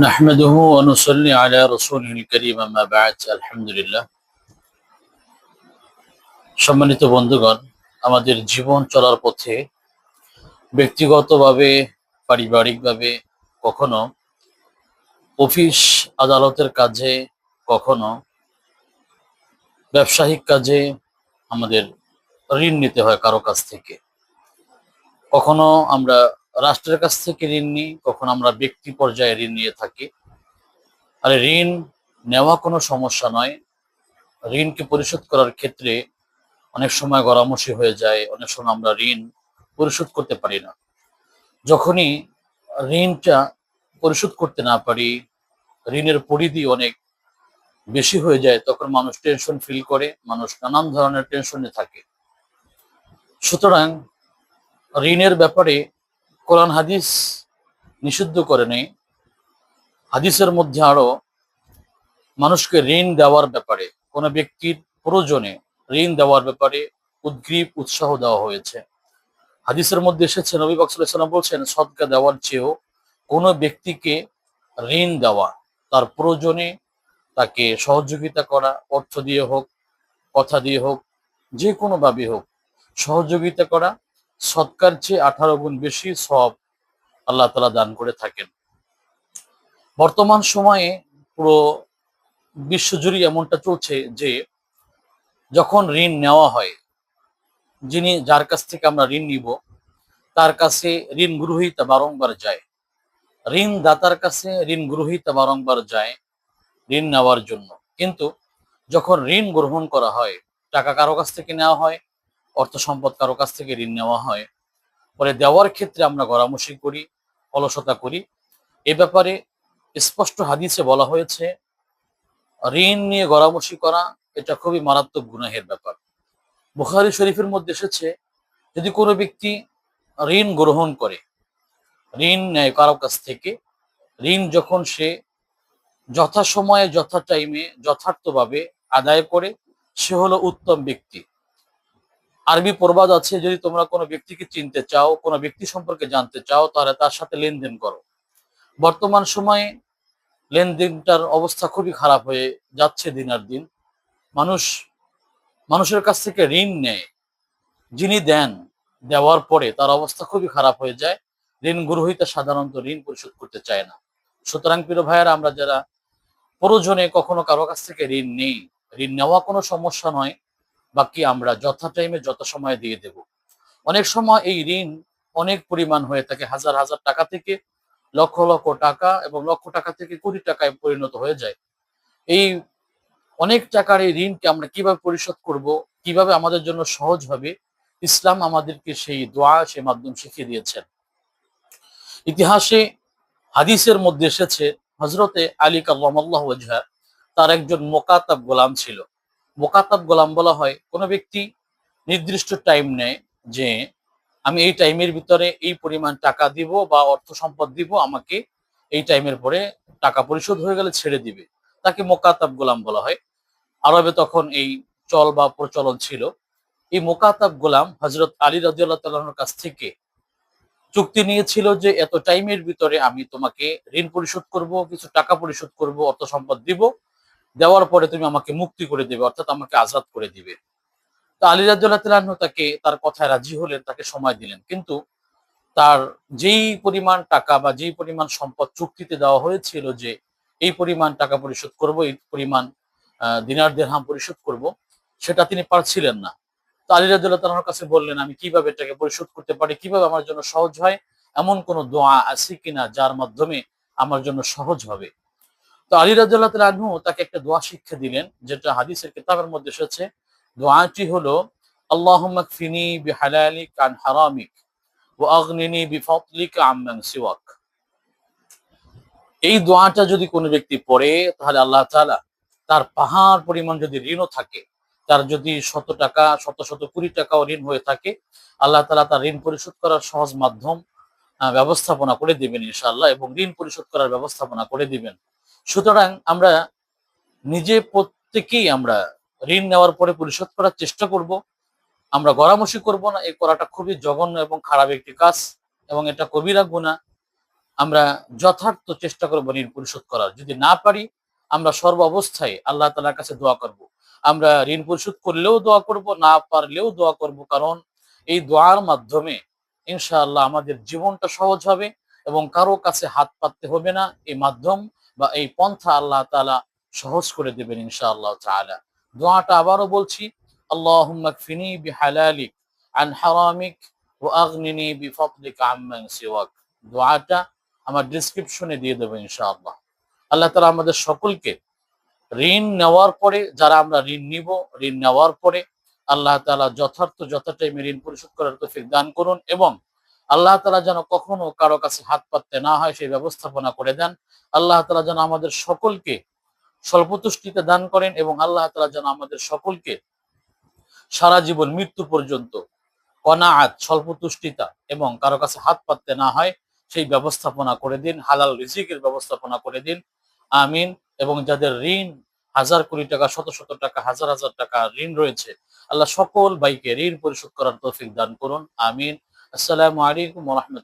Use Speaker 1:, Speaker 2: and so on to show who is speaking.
Speaker 1: নাহমাদুহু ওয়া নুসাল্লি আলা রাসূলিল কারীম আম্মা বা'দ আলহামদুলিল্লাহ। সম্মানিত বন্ধুগণ, আমাদের জীবন চলার পথে ব্যক্তিগতভাবে, পারিবারিকভাবে, কখনো অফিস আদালতের কাজে, কখনো ব্যবসায়িক কাজে আমাদের ঋণ নিতে হয় কারো কাছ থেকে। কখনো আমরা রাষ্ট্রের কাছ থেকে ঋণ নিই, কখনো আমরা ব্যক্তি পর্যায়ে ঋণ নিয়ে থাকি। আর ঋণ নেওয়া কোনো সমস্যা নয়। ঋণকে পরিশোধ করার ক্ষেত্রে অনেক সময় গড়ামসি হয়ে যায়, অনেক সময় আমরা ঋণ পরিশোধ করতে পারি না। যখনই ঋণটা পরিশোধ করতে না পারি, ঋণের পরিধি অনেক বেশি হয়ে যায়, তখন মানুষ টেনশন ফিল করে, মানুষ নানান ধরনের টেনশনে থাকে। সুতরাং ঋণের ব্যাপারে কোরআন হাদিস নিষিদ্ধ করে নেই। হাদিসের মধ্যে আরো মানুষকে ঋণ দেওয়ার ব্যাপারে, কোনো ব্যক্তির প্রয়োজনে ঋণ দেওয়ার ব্যাপারে উদ্গ্রীব উৎসাহ দেওয়া হয়েছে। হাদিসের মধ্যে এসেছে, নবী পাক সাল্লাল্লাহু আলাইহি ওয়াসাল্লাম বলছেন, সদকা দেওয়ার চেয়েও কোনো ব্যক্তিকে ঋণ দেওয়া, তার প্রয়োজনে তাকে সহযোগিতা করা, অর্থ দিয়ে হোক, কথা দিয়ে হোক, যে কোনো ভাবে হোক, সহযোগিতা করা সদকার চেয়ে 18 গুণ বেশি সওয়াব আল্লাহ তাআলা দান করে থাকেন। বর্তমান সময়ে পুরো বিশ্বজুড়ে এমনটা চলছে যে যখন ঋণ নেওয়া হয়, যার কাছ থেকে আমরা ঋণ নিব, তার কাছে ঋণ গ্রহীতা বারংবার যায়, ঋণ দাতার কাছে ঋণ গ্রহীতা বারংবার যায় ঋণ নেওয়ার জন্য। কিন্তু যখন ঋণ গ্রহণ করা হয়, টাকা কারো কাছ থেকে নেওয়া হয়, অর্থ সম্পদ কারো কাছ থেকে ঋণ নেওয়া হয়, পরে দেওয়ার ক্ষেত্রে আমরা গড়ামসি করি, অলসতা করি। এ ব্যাপারে স্পষ্ট হাদিসে বলা হয়েছে, ঋণ নিয়ে গড়ামসি করা এটা খুবই মারাত্মক গুনাহের ব্যাপার। বুখারী শরীফের মধ্যে এসেছে, যদি কোনো ব্যক্তি ঋণ গ্রহণ করে, ঋণ নেয় কারো কাছ থেকে, ঋণ যখন সে যথাসময়ে, যথা টাইমে, যথার্থভাবে আদায় করে, সে হলো উত্তম ব্যক্তি। আরবি প্রবাদ আছে, যদি তোমরা কোনো ব্যক্তিকে চিনতে চাও, কোনো ব্যক্তি সম্পর্কে জানতে চাও, তাহলে তার সাথে লেনদেন করো। বর্তমান সময়ে লেনদেনটার অবস্থা খুবই খারাপ হয়ে যাচ্ছে দিন আর দিন। মানুষ মানুষের কাছ থেকে ঋণ নেয়, যিনি দেন, দেওয়ার পরে তার অবস্থা খুবই খারাপ হয়ে যায়। ঋণ গ্রহীতা সাধারণত ঋণ পরিশোধ করতে চায় না। সুতরাং প্রিয় ভাইয়েরা, আমরা যারা প্রয়োজনে কখনো কারো কাছ থেকে ঋণ নেই, ঋণ নেওয়া কোনো সমস্যা নয়, বাকি আমরা যথা টাইমে যত সময় দিয়ে দেব। অনেক সময় এই ঋণ অনেক পরিমাণ হয়ে থাকে, হাজার হাজার টাকা থেকে লক্ষ লক্ষ টাকা, এবং লক্ষ টাকা থেকে কোটি টাকায় পরিণত হয়ে যায়। এই অনেক টাকার এই ঋণকে আমরা কিভাবে পরিশোধ করব, কিভাবে আমাদের জন্য সহজ হবে, ইসলাম আমাদেরকে সেই দোয়া, সেই মাধ্যম শিখিয়ে দিয়েছেন। ইতিহাসে হাদিসের মধ্যে এসেছে, হযরতে আলী কার্রামাল্লাহু ওয়াজহা, তার একজন মোকাতাব গোলাম ছিল। মোকাতাব গোলাম বলা হয় কোনো ব্যক্তি নির্দিষ্ট টাইম নেয় যে আমি এই টাইমের ভিতরে এই পরিমাণ টাকা দিব বা অর্থ সম্পদ দিব, আমাকে এই টাইমের পরে টাকা পরিশোধ হয়ে গেলে ছেড়ে দিবে, তাকে মোকাতাব গোলাম বলা হয়। আরবে তখন এই চল বা প্রচলন ছিল। এই মোকাতাব গোলাম হযরত আলী রাদিয়াল্লাহু তাআলার কাছ থেকে চুক্তি নিয়েছিল যে এত টাইমের ভিতরে আমি তোমাকে ঋণ পরিশোধ করব, কিছু টাকা পরিশোধ করব, অর্থ সম্পদ দিব, দেওয়ার পরে তুমি আমাকে মুক্তি করে দিবে, অর্থাৎ আমাকে আজাদ করে দিবে। তো আলী রাদিয়াল্লাহু তাআলা আনহু তাকে, তার কথায় রাজি হলেন, তাকে সময় দিলেন। কিন্তু তার যেই পরিমাণ টাকা বা যেই পরিমাণ সম্পদ চুক্তিতে দেওয়া হয়েছিল যে এই পরিমাণ টাকা পরিশোধ করব, এই পরিমাণ দিনার দিরহাম পরিশোধ করব, সেটা তিনি পারছিলেন না। তো আলী রাদিয়াল্লাহু তাআলার কাছে বললেন, আমি কিভাবে এটাকে পরিশোধ করতে পারি, কিভাবে আমার জন্য সহজ হয়, এমন কোন দোয়া আছে কিনা যার মাধ্যমে আমার জন্য সহজ হবে। তো আলী রাদিয়াল্লাহু তাআলা আনহু তাকে একটা দোয়া শিক্ষা দিলেন, যেটা হাদিসের কিতাবের মধ্যে এসেছে। দোয়াটি হলো, আল্লাহুম্মা কফিনি বিহালালিক আন হারামিক ওয়া আগনিনি বিফাদলিকা আম্মান সিওয়াক। এই দোয়াটা যদি কোনো ব্যক্তি পড়ে, তাহলে আল্লাহ তাআলা তার পাহাড় পরিমাণ যদি ঋণও থাকে, তার যদি শত টাকা, শত শত কোটি টাকাও ঋণ হয়ে থাকে, আল্লাহ তাআলা তার ঋণ পরিশোধ করার সহজ মাধ্যম ব্যবস্থাপনা করে দিবেন ইনশাআল্লাহ, এবং ঋণ পরিশোধ করার ব্যবস্থাপনা করে দিবেন। সুতরাং আমরা প্রত্যেকেই আমরা ঋণ নেওয়ার পরে পরিশোধ করার চেষ্টা করব। আমরা গড়ামসি করব না, এই করাটা খুবই জঘন্য এবং খারাপ একটি কাজ, এবং এটা কবিরা গুনাহ। আমরা যথার্থ চেষ্টা করবো ঋণ পরিশোধ করার। যদি না পারি আমরা সর্ব অবস্থায় আল্লাহ তাআলার কাছে দোয়া করব। আমরা ঋণ পরিশোধ করলেও দোয়া করব, না পারলেও দোয়া করব, কারণ এই দোয়ার মাধ্যমে ইনশাআল্লাহ আমাদের জীবনটা সহজ হবে এবং কারো কাছে হাত পাততে হবে না। এই মাধ্যম বা এই পন্থা আল্লাহ তাআলা সহজ করে দেবেন ইনশাআল্লাহ তাআলা। দোয়াটা আবারও বলছি, আল্লাহুম্মা কফিনি বিহালালিক আন হারামিক ওয়া আগনিনি বিফাদলিকা আম্মান সিওয়াক। দোয়াটা আমার ডিসক্রিপশনে দিয়ে দেবো ইনশাআল্লাহ। আল্লাহ তাআলা আমাদের সকলকে ঋণ নেওয়ার পরে, যারা আমরা ঋণ নিব, ঋণ নেওয়ার পরে আল্লাহ তাআলা যথা টাইমে ঋণ পরিশোধ করার তৌফিক দান করুন এবং আল্লাহ তাআলা যেন কখনো কারো কাছে হাত পাততে না হয় সেই ব্যবস্থাপনা করে দেন। আল্লাহ তাআলা যেন আমাদের সকলকে স্বল্পতুষ্টিতে দান করেন এবং আল্লাহ তাআলা যেন আমাদের সকলকে সারা জীবন মৃত্যু পর্যন্ত কনাআত, স্বল্পতুষ্টিতা এবং কারো কাছে হাত পাততে না হয় সেই ব্যবস্থাপনা করে দিন। হালাল রিজিকের ব্যবস্থাপনা করে দিন। আমিন। এবং যাদের ঋণ হাজার কোটি টাকা, শত শত টাকা, হাজার হাজার টাকা ঋণ রয়েছে, আল্লাহ সকল ভাইকে ঋণ পরিশোধ করার তৌফিক দান করুন। আমিন। আসসালামু আলাইকুম ওয়া রাহমাতুল্লাহ।